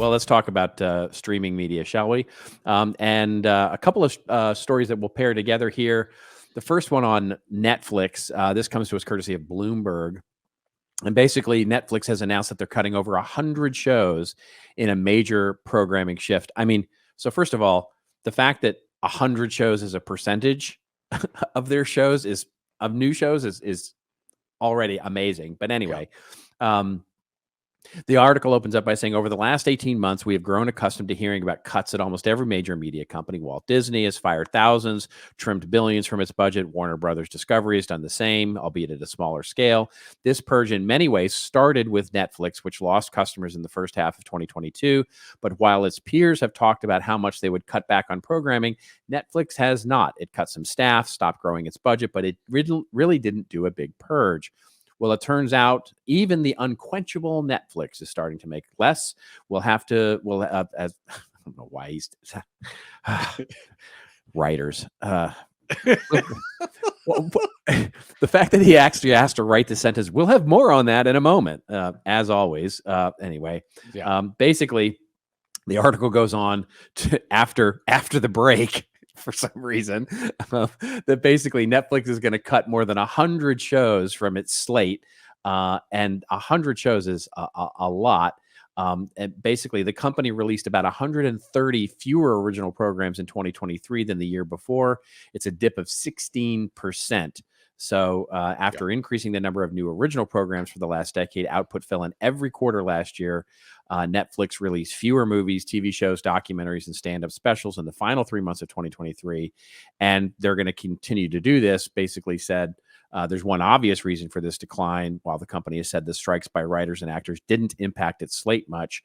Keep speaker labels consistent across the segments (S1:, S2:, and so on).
S1: Well, let's talk about streaming media, shall we? And a couple of stories that we'll pair together here. The first one on Netflix. This comes to us courtesy of Bloomberg. And basically, Netflix has announced that they're cutting over 100 shows in a major programming shift. I mean, so first of all, the fact that 100 shows is a percentage of their shows of new shows is already amazing. But anyway, the article opens up by saying, over the last 18 months, we have grown accustomed to hearing about cuts at almost every major media company. Walt Disney has fired thousands, trimmed billions from its budget. Warner Brothers Discovery has done the same, albeit at a smaller scale. This purge in many ways started with Netflix, which lost customers in the first half of 2022. But while its peers have talked about how much they would cut back on programming, Netflix has not. It cut some staff, stopped growing its budget, but it really didn't do a big purge. Well, it turns out even the unquenchable Netflix is starting to make less. As I don't know why he's writers. Well, the fact that he actually has to write the sentence, we'll have more on that in a moment, as always. Anyway, basically, the article goes on to after the break. For some reason, that basically Netflix is going to cut more than 100 shows from its slate, and 100 shows is a lot. And basically, the company released about 130 fewer original programs in 2023 than the year before. It's a dip of 16%. So after increasing the number of new original programs for the last decade, output fell in every quarter last year. Netflix released fewer movies, TV shows, documentaries, and stand-up specials in the final 3 months of 2023. And they're going to continue to do this, basically said. There's one obvious reason for this decline. While the company has said the strikes by writers and actors didn't impact its slate much,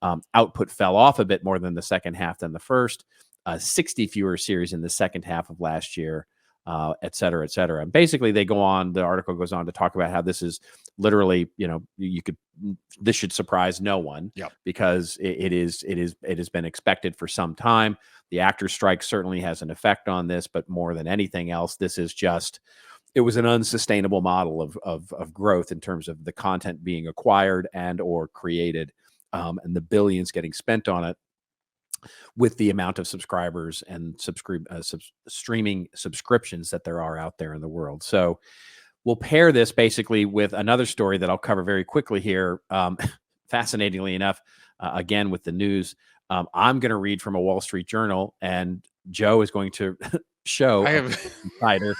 S1: output fell off a bit more than the second half than the first. 60 fewer series in the second half of last year. Et cetera, et cetera. And basically the article goes on to talk about how this is literally, this should surprise no one because it has been expected for some time. The actor strike certainly has an effect on this, but more than anything else, it was an unsustainable model of growth in terms of the content being acquired and or created, and the billions getting spent on it, with the amount of subscribers and streaming subscriptions that there are out there in the world. So we'll pair this basically with another story that I'll cover very quickly here. Fascinatingly enough, again, with the news, I'm going to read from a Wall Street Journal, and Joe is going to show Insider.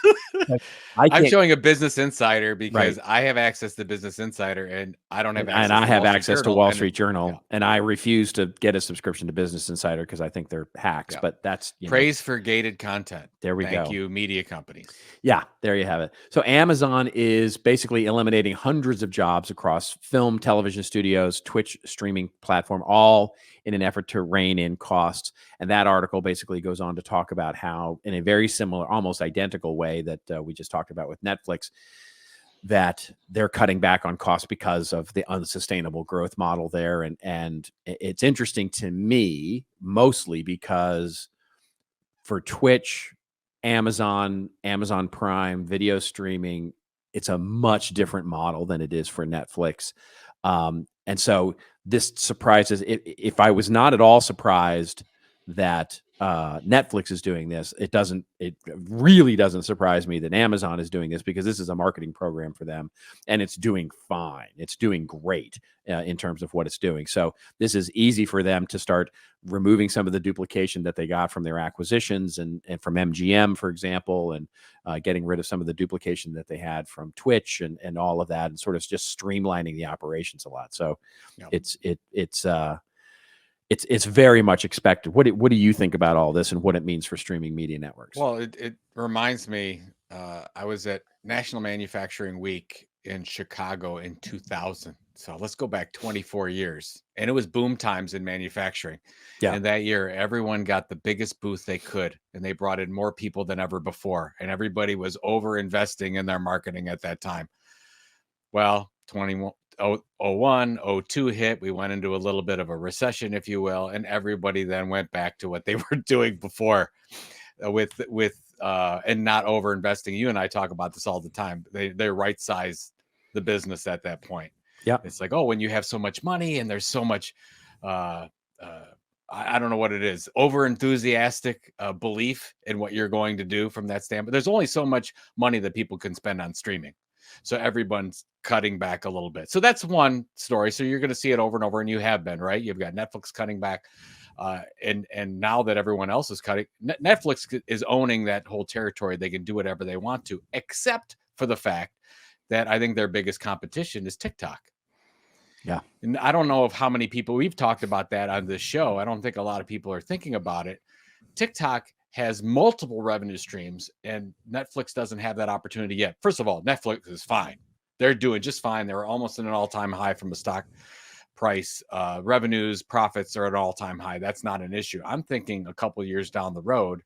S2: I'm showing a Business Insider because I have access to Business Insider, and I don't have access.
S1: And I have access to Wall Street Journal, and I refuse to get a subscription to Business Insider because I think they're hacks. But that's
S2: praise for gated content.
S1: There we go.
S2: Thank you, media companies.
S1: Yeah, there you have it. So Amazon is basically eliminating hundreds of jobs across film, television studios, Twitch streaming platform, all in an effort to rein in costs. And that article basically goes on to talk about how, in a very similar, almost identical way that we just talked about with Netflix, that they're cutting back on costs because of the unsustainable growth model there. And it's interesting to me, mostly because for Twitch, Amazon Prime, video streaming, it's a much different model than it is for Netflix. And so this surprises, if I was not at all surprised that Netflix is doing this, it really doesn't surprise me that Amazon is doing this, because this is a marketing program for them and it's doing fine. It's doing great in terms of what it's doing. So this is easy for them to start removing some of the duplication that they got from their acquisitions and from MGM, for example, and getting rid of some of the duplication that they had from Twitch and all of that, and sort of just streamlining the operations a lot. So it's very much expected. What do you think about all this and what it means for streaming media networks?
S2: Well, it reminds me, I was at National Manufacturing Week in Chicago in 2000. So let's go back 24 years. And it was boom times in manufacturing. Yeah. And that year, everyone got the biggest booth they could. And they brought in more people than ever before. And everybody was over investing in their marketing at that time. Well, 2001, 02 hit. We went into a little bit of a recession, if you will. And everybody then went back to what they were doing before with and not over investing. You and I talk about this all the time. They right size the business at that point.
S1: Yeah.
S2: It's like, oh, when you have so much money and there's so much I don't know what it is, over enthusiastic belief in what you're going to do from that standpoint. There's only so much money that people can spend on streaming. So everyone's cutting back a little bit. So that's one story. So you're going to see it over and over, and you have been, right? You've got Netflix cutting back. And now that everyone else is cutting, Netflix is owning that whole territory. They can do whatever they want to, except for the fact that I think their biggest competition is TikTok.
S1: Yeah.
S2: And I don't know of how many people we've talked about that on this show. I don't think a lot of people are thinking about it. TikTok has multiple revenue streams, and Netflix doesn't have that opportunity yet. First of all, Netflix is fine. They're doing just fine. They're almost in an all-time high from a stock price. Revenues, profits are at an all-time high. That's not an issue. I'm thinking a couple of years down the road,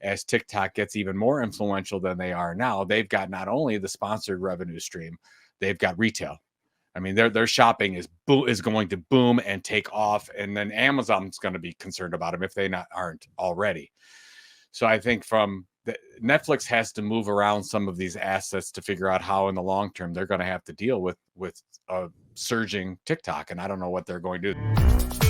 S2: as TikTok gets even more influential than they are now, they've got not only the sponsored revenue stream, they've got retail. I mean, their shopping is going to boom and take off, and then Amazon's going to be concerned about them if they aren't already. So I think Netflix has to move around some of these assets to figure out how, in the long term, they're going to have to deal with surging TikTok, and I don't know what they're going to do.